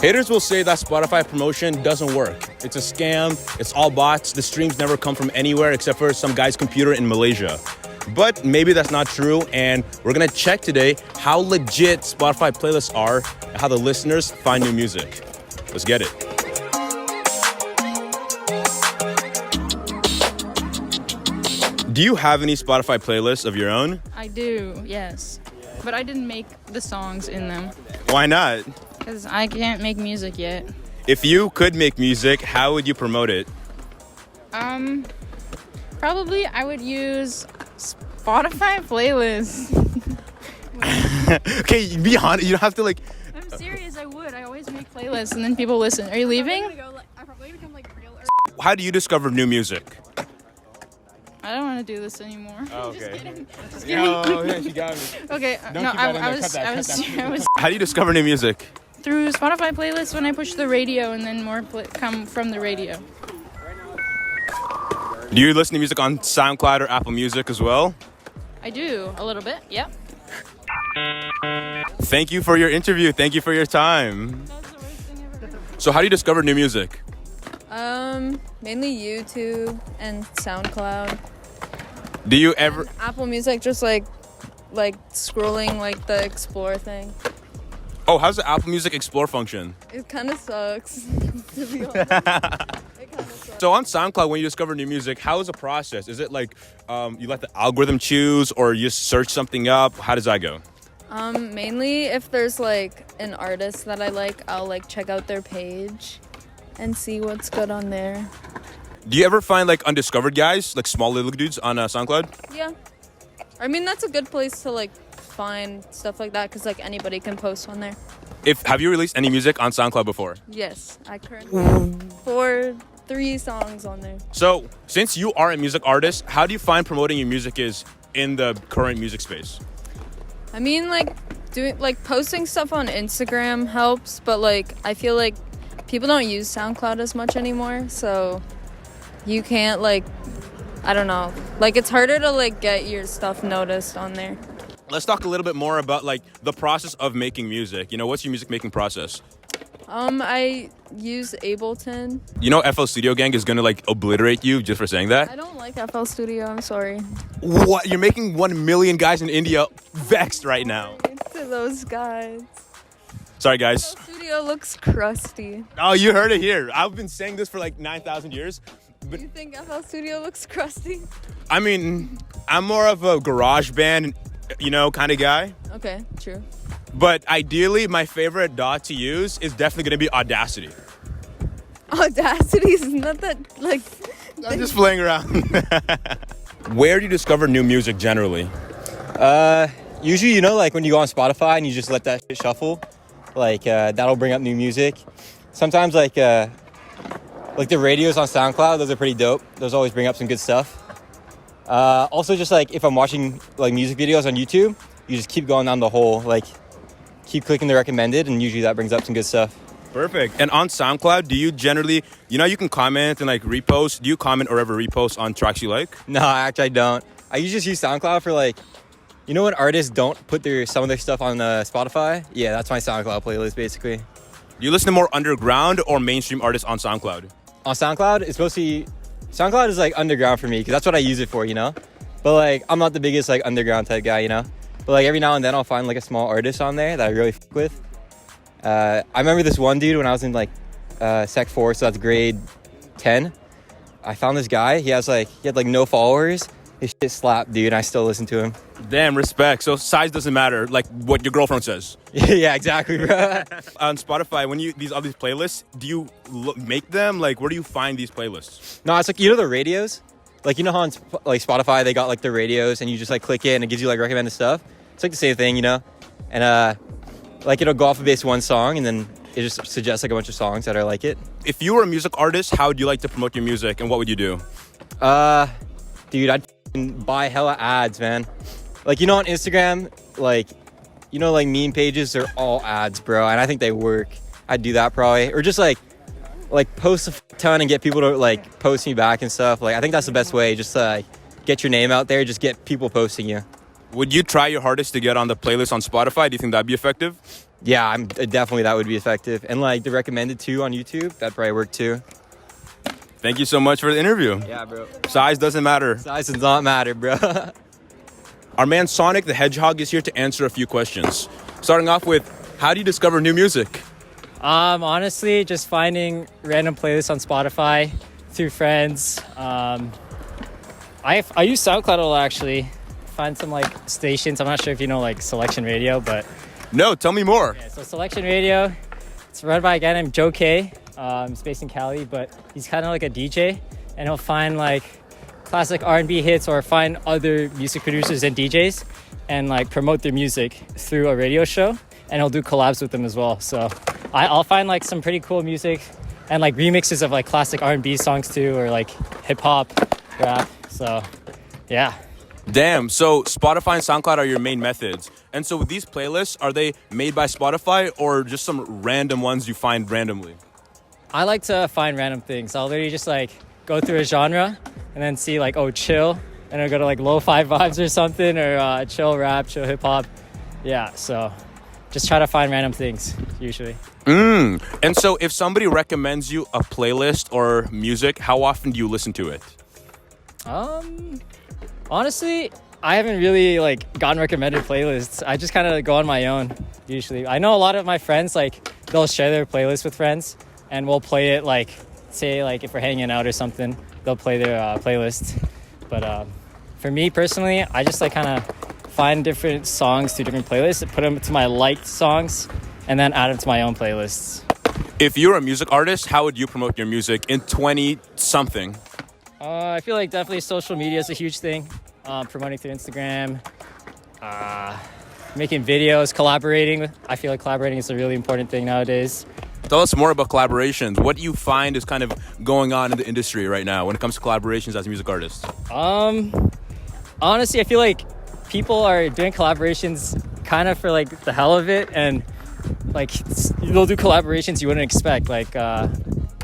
Haters will say that Spotify promotion doesn't work. It's a scam. It's all bots. The streams never come from anywhere except for some guy's computer in Malaysia. But maybe that's not true, and we're gonna check today how legit Spotify playlists are and how the listeners find new music. Let's get it. Do you have any Spotify playlists of your own? I do, yes. But I didn't make the songs in them. Why not? Because I can't make music yet. If you could make music, how would you promote it? Probably I would use Spotify playlists. Okay, be honest. You don't have to like... I'm serious, I would. I always make playlists and then people listen. Are you leaving? I'm probably gonna become like real. How do you discover new music? I don't want to do this anymore. Oh, okay. Just kidding. Oh, yeah, she got me. Okay, Don't no, keep that in there. I Cut was How do you discover new music? through Spotify playlists when I push the radio and then more come from the radio. Do you listen to music on SoundCloud or Apple Music as well? I do, a little bit, yep. Thank you for your interview. Thank you for your time. That's the worst thing ever. So how do you discover new music? Mainly YouTube and SoundCloud. Do you ever... Apple Music, just like scrolling like the explore thing. Oh, how's the Apple Music Explore function? It kind of sucks, to be honest. It kind of sucks. So on SoundCloud, when you discover new music, how is the process? Is it like you let the algorithm choose or you just search something up? How does that go? Mainly if there's like an artist that I like, I'll like check out their page and see what's good on there. Do you ever find like undiscovered guys, like small little dudes on SoundCloud? Yeah. I mean, that's a good place to like find stuff like that because like anybody can post on there. Have you released any music on SoundCloud before? Yes, I currently have 3 songs on there. So since you are a music artist, how do you find promoting your music is in the current music space? I mean, like posting stuff on Instagram helps, but like I feel like people don't use SoundCloud as much anymore, so you can't like, I don't know, like it's harder to like get your stuff noticed on there. Let's talk a little bit more about like the process of making music. You know, what's your music making process? I use Ableton. You know, FL Studio Gang is gonna like obliterate you just for saying that. I don't like FL Studio, I'm sorry. What? You're making 1 million guys in India vexed right now. To those guys. Sorry, guys. FL Studio looks crusty. Oh, you heard it here. I've been saying this for like 9,000 years. But You think FL Studio looks crusty? I mean, I'm more of a garage band, you know, kind of guy. Okay, true. But ideally, my favorite DAW to use is definitely going to be Audacity. Audacity is not that like. I'm just playing around. Where do you discover new music generally? Usually, you know, like when you go on Spotify and you just let that shit shuffle, like that'll bring up new music. Sometimes like the radios on SoundCloud, those are pretty dope. Those always bring up some good stuff. Also, just like if I'm watching like music videos on YouTube, you just keep going down the hole, like keep clicking the recommended, and usually that brings up some good stuff. Perfect. And on SoundCloud, do you generally, you know, you can comment and like repost. Do you comment or ever repost on tracks you like? No, actually I don't. I usually just use SoundCloud for like, you know, when artists don't put some of their stuff on Spotify? Yeah, that's my SoundCloud playlist basically. Do you listen to more underground or mainstream artists on SoundCloud? On SoundCloud, it's mostly, SoundCloud is like underground for me because that's what I use it for, you know? But like, I'm not the biggest like underground type guy, you know? But like every now and then I'll find like a small artist on there that I really fuck with. I remember this one dude when I was in like Sec 4, so that's grade 10. I found this guy, he had like no followers. His shit slapped, dude, and I still listen to him. Damn, respect. So size doesn't matter, like what your girlfriend says. Yeah, exactly, bro. On Spotify, when all these playlists, do you make them? Like, where do you find these playlists? No, it's like, you know the radios? Like, you know how on like Spotify they got like the radios and you just like click it and it gives you like recommended stuff? It's like the same thing, you know? And like it'll go off of base one song and then it just suggests like a bunch of songs that are like it. If you were a music artist, how would you like to promote your music and what would you do? Dude, I'd buy hella ads, man. Like, you know, on Instagram, like, you know, like meme pages are all ads, bro. And I think they work. I'd do that probably. Or just like post a ton and get people to like post me back and stuff. Like, I think that's the best way. Just to get your name out there. Just get people posting you. Would you try your hardest to get on the playlist on Spotify? Do you think that'd be effective? Yeah, definitely that would be effective. And like the recommended too on YouTube, that'd probably work too. Thank you so much for the interview. Yeah, bro. Size doesn't matter. Size does not matter, bro. Our man Sonic the Hedgehog is here to answer a few questions. Starting off with, how do you discover new music? Honestly, just finding random playlists on Spotify through friends. I use SoundCloud a lot, actually. Find some like stations. I'm not sure if you know like Selection Radio, but No, tell me more. yeah. So Selection Radio, it's run by a guy named Joe K. He's based in Cali, but he's kind of like a DJ, and he'll find like classic R&B hits or find other music producers and DJs and like promote their music through a radio show, and he'll do collabs with them as well. So I'll find like some pretty cool music and like remixes of like classic R&B songs too, or like hip hop, rap. So yeah. Damn, so Spotify and SoundCloud are your main methods. And so with these playlists, are they made by Spotify or just some random ones you find randomly? I like to find random things. I'll literally just like go through a genre and then see like, oh, chill, and I'll go to like lo-fi vibes or something, or chill rap, chill hip hop. Yeah, so just try to find random things usually. And so if somebody recommends you a playlist or music, how often do you listen to it? Honestly, I haven't really like gotten recommended playlists. I just kind of go on my own usually. I know a lot of my friends, like they'll share their playlist with friends and we'll play it, like say like if we're hanging out or something, they'll play their playlist. But for me personally, I just like kind of find different songs to different playlists and put them to my liked songs and then add them to my own playlists. If you're a music artist, how would you promote your music in 20-something? I feel like definitely social media is a huge thing. Promoting through Instagram, making videos, collaborating. I feel like collaborating is a really important thing nowadays. Tell us more about collaborations. What do you find is kind of going on in the industry right now when it comes to collaborations as a music artist? Honestly, I feel like people are doing collaborations kind of for like the hell of it, and like they'll do collaborations you wouldn't expect, like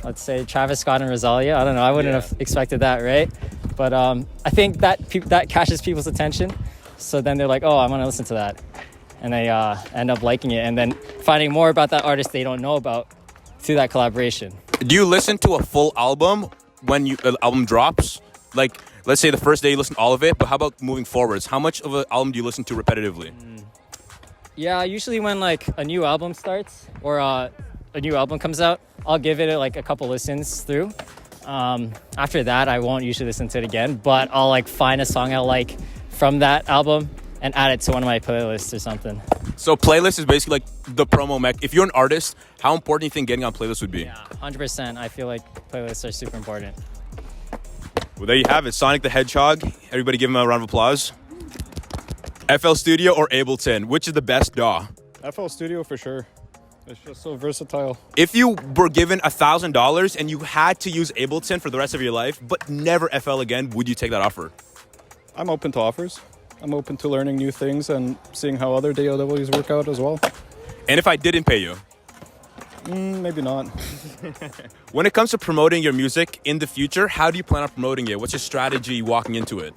let's say Travis Scott and Rosalia. I don't know, I wouldn't have expected that, right? But I think that catches people's attention, so then they're like, oh, I'm gonna listen to that, and they end up liking it and then finding more about that artist they don't know about through that collaboration. Do you listen to a full album when the album drops? Like, let's say the first day you listen to all of it, but how about moving forwards? How much of an album do you listen to repetitively? Yeah, usually when like a new album starts or a new album comes out, I'll give it like a couple listens through. After that, I won't usually listen to it again, but I'll like find a song I like from that album and add it to one of my playlists or something. So playlist is basically like the promo mech. If you're an artist, how important do you think getting on playlists would be? Yeah, 100%. I feel like playlists are super important. Well, there you have it. Sonic the Hedgehog. Everybody give him a round of applause. FL Studio or Ableton? Which is the best DAW? FL Studio for sure. It's just so versatile. If you were given $1,000 and you had to use Ableton for the rest of your life, but never FL again, would you take that offer? I'm open to offers. I'm open to learning new things and seeing how other DAWs work out as well. And if I didn't pay you? Maybe not. When it comes to promoting your music in the future, how do you plan on promoting it? What's your strategy walking into it?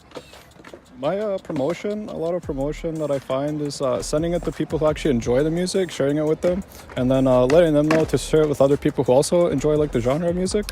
My promotion, a lot of promotion that I find is sending it to people who actually enjoy the music, sharing it with them, and then letting them know to share it with other people who also enjoy like the genre of music.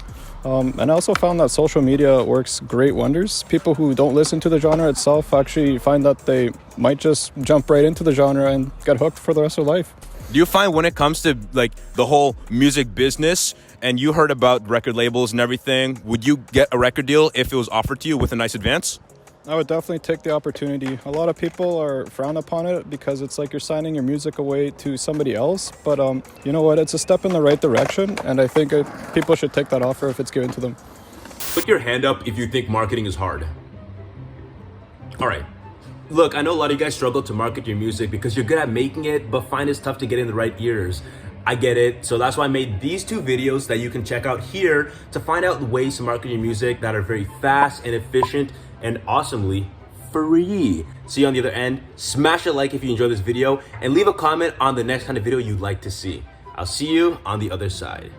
And I also found that social media works great wonders. People who don't listen to the genre itself actually find that they might just jump right into the genre and get hooked for the rest of their life. Do you find when it comes to like the whole music business, and you heard about record labels and everything, would you get a record deal if it was offered to you with a nice advance? I would definitely take the opportunity. A lot of people are frowned upon it because it's like you're signing your music away to somebody else. But you know what? It's a step in the right direction, and I think people should take that offer if it's given to them. Put your hand up if you think marketing is hard. All right. Look, I know a lot of you guys struggle to market your music because you're good at making it, but find it's tough to get in the right ears. I get it. So that's why I made these two videos that you can check out here to find out ways to market your music that are very fast and efficient and awesomely free. See you on the other end. Smash a like if you enjoyed this video and leave a comment on the next kind of video you'd like to see. I'll see you on the other side.